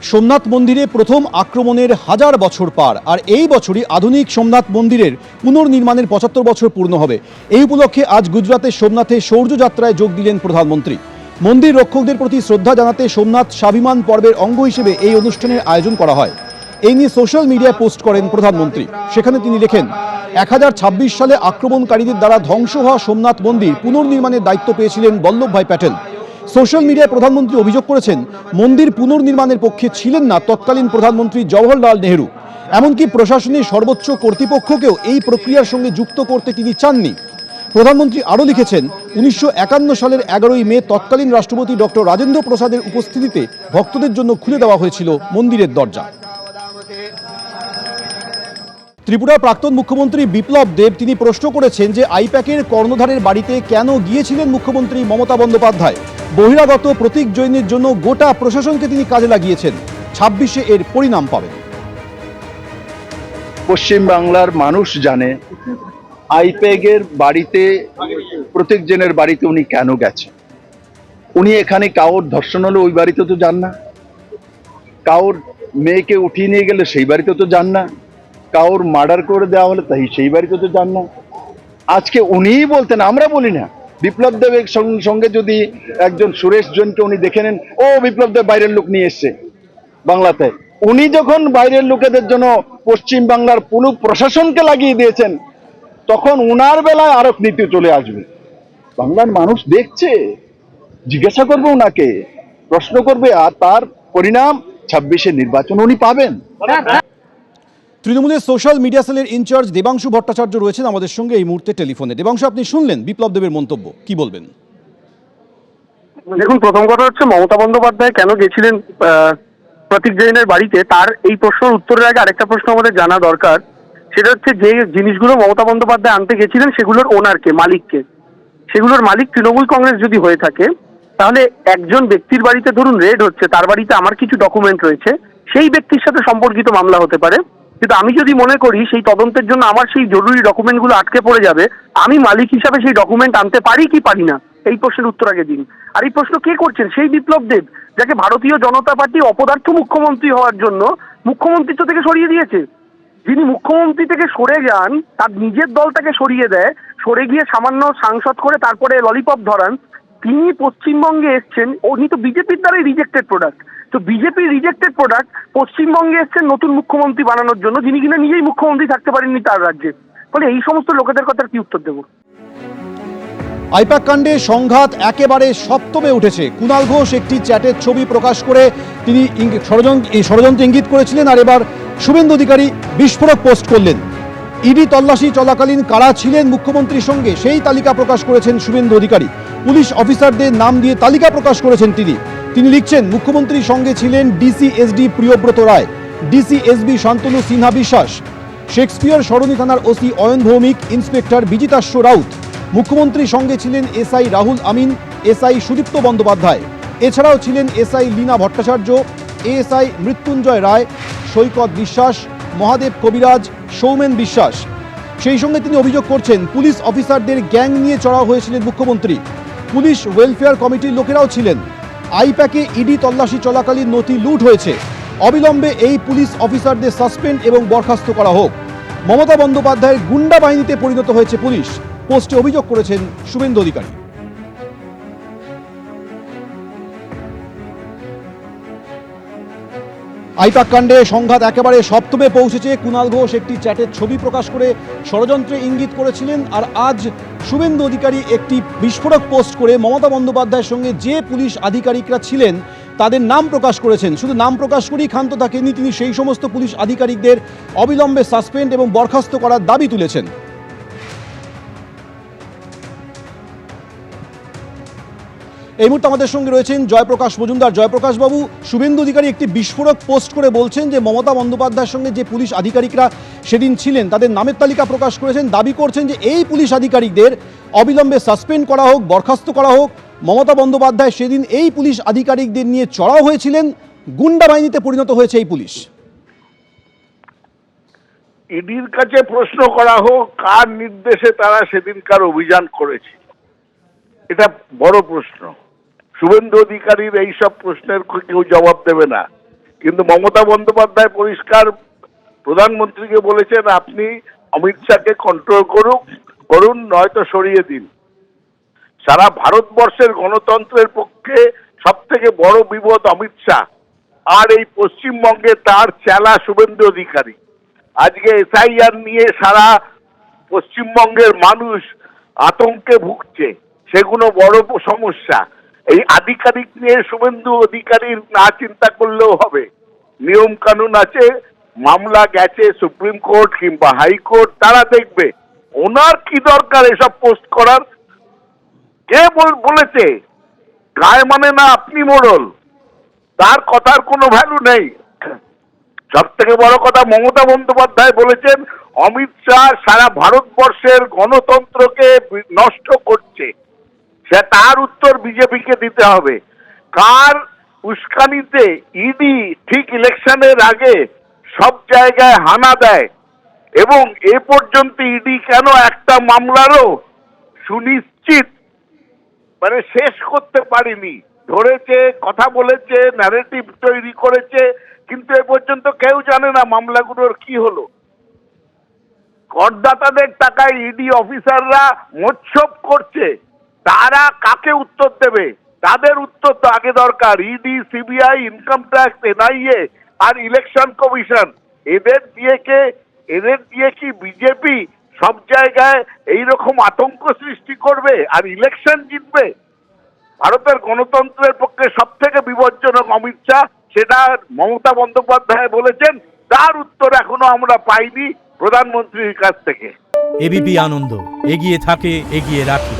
সোমনাথ মন্দিরে প্রথম আক্রমণের 1000 বছর পার, আর এই বছরই আধুনিক সোমনাথ মন্দিরের পুনর্নির্মাণের 75 বছর পূর্ণ হবে। এই উপলক্ষে আজ গুজরাতের সোমনাথে শৌর্য যাত্রায় যোগ দিলেন প্রধানমন্ত্রী। মন্দির রক্ষকদের প্রতি শ্রদ্ধা জানাতে সোমনাথ স্বাভিমান পর্বের অঙ্গ হিসেবে এই অনুষ্ঠানের আয়োজন করা হয়। এই নিয়ে সোশ্যাল মিডিয়ায় পোস্ট করেন প্রধানমন্ত্রী। সেখানে তিনি লেখেন, 1026 সালে আক্রমণকারীদের দ্বারা ধ্বংস হওয়া সোমনাথ মন্দির পুনর্নির্মাণের দায়িত্ব পেয়েছিলেন বল্লভভাই প্যাটেল। সোশ্যাল মিডিয়ায় প্রধানমন্ত্রী অভিযোগ করেছেন, মন্দির পুনর্নির্মাণের পক্ষে ছিলেন না তৎকালীন প্রধানমন্ত্রী জওহরলাল নেহরু। এমনকি প্রশাসনের সর্বোচ্চ কর্তৃপক্ষকেও এই প্রক্রিয়ার সঙ্গে যুক্ত করতে তিনি চাননি। প্রধানমন্ত্রী আরও লিখেছেন, 1951 সালের 11ই মে তৎকালীন রাষ্ট্রপতি ডক্টর রাজেন্দ্র প্রসাদের উপস্থিতিতে ভক্তদের জন্য খুলে দেওয়া হয়েছিল মন্দিরের দরজা। ত্রিপুরার প্রাক্তন মুখ্যমন্ত্রী বিপ্লব দেব তিনি প্রশ্ন করেছেন যে আইপ্যাকের কর্ণধারের বাড়িতে কেন গিয়েছিলেন মুখ্যমন্ত্রী মমতা বন্দ্যোপাধ্যায়। বহিরাগত প্রতীক জৈনের জন্য গোটা প্রশাসনকে তিনি কাজে লাগিয়েছেন। 26-এ এর পরিণাম পাবেন। পশ্চিম বাংলার মানুষ জানে আইপ্যাকের বাড়িতে, প্রতীক জৈনের বাড়িতে উনি কেন গেছেন। উনি এখানে কাউর ধর্ষণ হলে ওই বাড়িতে তো যান না, কাউর মেয়েকে উঠিয়ে নিয়ে গেলে সেই বাড়িতে তো যান না, কাউর মার্ডার করে দেওয়া হলে তাই সেই বাড়িতে তো যান না। আজকে উনিই বলতেন, আমরা বলি না। বিপ্লব দেবের সঙ্গে যদি একজন সুরেশ জৈনকে উনি দেখে নেন, ও বিপ্লব দেব বাইরের লোক নিয়ে এসছে বাংলাতে। উনি যখন বাইরের লোকেদের জন্য পশ্চিম বাংলার পুলিশ প্রশাসনকে লাগিয়ে দিয়েছেন, তখন উনার বেলায় আরোপ নীতি চলে আসবে। বাংলার মানুষ দেখছে, জিজ্ঞাসা করবে ওনাকে, প্রশ্ন করবে, আর তার পরিণাম 26-এ নির্বাচন উনি পাবেন। তৃণমূলের সোশ্যাল মিডিয়া সেলের ইনচার্জ দেবাংশু ভট্টাচার্য রয়েছেন আমাদের সঙ্গে এই মুহূর্তে টেলিফোনে। দেবাংশু, আপনি শুনলেন বিপ্লব দেবের মন্তব্য, কি বলবেন? দেখুন, প্রথম কথা হচ্ছে মমতা বন্দ্যোপাধ্যায় কেন গেছিলেন প্রতীক জৈনের বাড়িতে, তার এই প্রশ্নের উত্তরের আগে আরেকটা প্রশ্ন আমাদের জানা দরকার। সেটা হচ্ছে, যে জিনিসগুলো মমতা বন্দ্যোপাধ্যায় আনতে গেছিলেন সেগুলোর ওনারকে, মালিককে, সেগুলোর মালিক তৃণমূল কংগ্রেস যদি হয়ে থাকে, তাহলে একজন ব্যক্তির বাড়িতে ধরুন রেড হচ্ছে, তার বাড়িতে আমার কিছু ডকুমেন্ট রয়েছে, সেই ব্যক্তির সাথে সম্পর্কিত মামলা হতে পারে। কিন্তু আমি যদি মনে করি সেই তদন্তের জন্য আমার সেই জরুরি ডকুমেন্টগুলো আটকে পড়ে যাবে, আমি মালিক হিসাবে সেই ডকুমেন্ট আনতে পারি কি পারি না, এই প্রশ্নের উত্তর আগে দিন। আর এই প্রশ্ন কে করছেন? সেই বিপ্লব দেব, যাকে ভারতীয় জনতা পার্টি অপদার্থ মুখ্যমন্ত্রী হওয়ার জন্য মুখ্যমন্ত্রিত্ব থেকে সরিয়ে দিয়েছে। যিনি মুখ্যমন্ত্রী থেকে সরে যান, তার নিজের দল তাকে সরিয়ে দেয়, সরে গিয়ে সামান্য সাংসদ করে তারপরে ললিপপ ধরান, তিনি পশ্চিমবঙ্গে এসছেন। উনি তো বিজেপির দ্বারাই রিজেক্টেড প্রোডাক্ট। তো বিজেপি রিজেক্টেড প্রোডাক্ট পশ্চিমবঙ্গে এসছেন নতুন মুখ্যমন্ত্রী বানানোর জন্য, যিনি কিনা নিজেই মুখ্যমন্ত্রী থাকতে পারেননি তার রাজ্যে। ফলে এই সমস্ত লোকেদের কথার কি উত্তর দেবো? আইপ্যাক কাণ্ডে সংঘাত একেবারে সপ্তমে উঠেছে। কুণাল ঘোষ একটি চ্যাটের ছবি প্রকাশ করে তিনি ষড়যন্ত্র ইঙ্গিত করেছিলেন, আর এবার শুভেন্দু অধিকারী বিস্ফোরক পোস্ট করলেন। ইডি তল্লাশি চলাকালীন কারা ছিলেন মুখ্যমন্ত্রীর সঙ্গে সেই তালিকা প্রকাশ করেছেন শুভেন্দু অধিকারী। পুলিশ অফিসারদের নাম দিয়ে তালিকা প্রকাশ করেছেন তিনি লিখছেন, মুখ্যমন্ত্রীর সঙ্গে ছিলেন ডিসি-এসডি প্রিয়ব্রত রায়, ডিসি-এসবি শান্তনু সিনহা বিশ্বাস, শেক্সপিয়ার সরণি থানার ওসি অয়ন ভৌমিক, ইন্সপেক্টর বিজিতাশ্ব রাউত। মুখ্যমন্ত্রীর সঙ্গে ছিলেন এসআই রাহুল আমিন, এসআই সুদীপ্ত বন্দ্যোপাধ্যায়। এছাড়াও ছিলেন এসআই লীনা ভট্টাচার্য, এএসআই মৃত্যুঞ্জয় রায়, সৈকত বিশ্বাস, মহাদেব কবিরাজ, সৌমেন বিশ্বাস। সেই সঙ্গে তিনি অভিযোগ করছেন, পুলিশ অফিসারদের গ্যাং নিয়ে চড়াও হয়েছিলেন মুখ্যমন্ত্রী। পুলিশ ওয়েলফেয়ার কমিটির লোকেরাও ছিলেন। আইপ্যাকে ইডি তল্লাশি চলাকালীন নথি লুট হয়েছে। অবিলম্বে এই পুলিশ অফিসারদের সাসপেন্ড এবং বরখাস্ত করা হোক। মমতা বন্দ্যোপাধ্যায়ের গুন্ডা বাহিনীতে পরিণত হয়েছে পুলিশ, পোস্টে অভিযোগ করেছেন শুভেন্দু অধিকারী। আইপ্যাক কাণ্ডে সংঘাত একেবারে সপ্তমে পৌঁছেছে। কুণাল ঘোষ একটি চ্যাটের ছবি প্রকাশ করে ষড়যন্ত্রে ইঙ্গিত করেছিলেন, আর আজ শুভেন্দু অধিকারী একটি বিস্ফোরক পোস্ট করে মমতা বন্দ্যোপাধ্যায়ের সঙ্গে যে পুলিশ আধিকারিকরা ছিলেন তাদের নাম প্রকাশ করেছেন। শুধু নাম প্রকাশ করেই ক্ষান্ত থাকেননি, তিনি সেই সমস্ত পুলিশ আধিকারিকদের অবিলম্বে সাসপেন্ড এবং বরখাস্ত করার দাবি তুলেছেন। এই মুহূর্তে আমাদের সঙ্গে রয়েছেন জয়প্রকাশ মজুমদার। জয়প্রকাশ বাবু, শুভেন্দু অধিকারী একটি বিস্ফোরক পোস্ট করে বলছেন যে মমতা বন্দ্যোপাধ্যায়ের সঙ্গে যে পুলিশ আধিকারিকরা সেদিন ছিলেন তাদের নামের তালিকা প্রকাশ করেছেন, দাবি করছেন যে এই পুলিশ আধিকারিকদের অবিলম্বে সাসপেন্ড করা হোক, বরখাস্ত করা হোক। মমতা বন্দ্যোপাধ্যায় সেদিন এই পুলিশ আধিকারিকদের নিয়ে চড়াও হয়েছিলেন, গুন্ডা বাহিনীতে পরিণত হয়েছে এই পুলিশ। ইডির কাছে প্রশ্ন করা হোক কার নির্দেশে তারা সেদিনকার অভিযান করেছে, এটা বড় প্রশ্ন। শুভেন্দু অধিকারীর এইসব প্রশ্নের কেউ জবাব দেবে না। কিন্তু মমতা বন্দ্যোপাধ্যায় পরিষ্কার প্রধানমন্ত্রীকে বলেছেন, আপনি অমিত শাহকে কন্ট্রোল করুন, নয়তো সরিয়ে দিন। সারা ভারতবর্ষের গণতন্ত্রের পক্ষে সব থেকে বড় বিপদ অমিত শাহ, আর এই পশ্চিমবঙ্গে তার চেলা শুভেন্দু অধিকারী। আজকে এসআইআর নিয়ে সারা পশ্চিমবঙ্গের মানুষ আতঙ্কে ভুগছে, সেগুলো বড় সমস্যা। এই আধিকারিক নিয়ে শুভেন্দু অধিকারীর না চিন্তা করলেও হবে। নিয়ম কানুন আছে, মামলা গেছে সুপ্রিম কোর্ট কিংবা হাইকোর্ট, তারা দেখবে। ওনার কি দরকার এসব পোস্ট করার? কে বলেছে গায়ে মানে না আপনি মোড়ল? তার কথার কোনো ভ্যালু নেই। সব থেকে বড় কথা, মমতা বন্দ্যোপাধ্যায় বলেছেন অমিত শাহ সারা ভারতবর্ষের গণতন্ত্রকে নষ্ট করছে। সে তার উত্তর বিজেপিকে দিতে হবে। কার উস্কানিতে ইডি ঠিক ইলেকশনের আগে সব জায়গায় হানা দেয়, এবং এ পর্যন্ত ইডি কেন একটা মামলারও সুনিশ্চিত শেষ করতে পারেনি? ধরেছে, কথা বলেছে, ন্যারেটিভ তৈরি করেছে, কিন্তু এ পর্যন্ত কেউ জানে না মামলাগুলোর কি হলো। করদাতাদের টাকায় ইডি অফিসাররা মোচ্ছব করছে, তারা কাকে উত্তর দেবে? তাদের উত্তর তো আগে দরকার। ED, CBI, income tax, NIA আর ইলেকশন কমিশন, এদের দিয়ে কি বিজেপি সব জায়গায় এইরকম আতঙ্ক সৃষ্টি করবে আর ইলেকশন জিতবে? ভারতের গণতন্ত্রের পক্ষে সব থেকে বিপজ্জনক অমিত শাহ, সেটা মমতা বন্দ্যোপাধ্যায় বলেছেন। তার উত্তর এখনো আমরা পাইনি প্রধানমন্ত্রীর কাছ থেকে। এবিপি আনন্দ, এগিয়ে থাকে, এগিয়ে রাখে।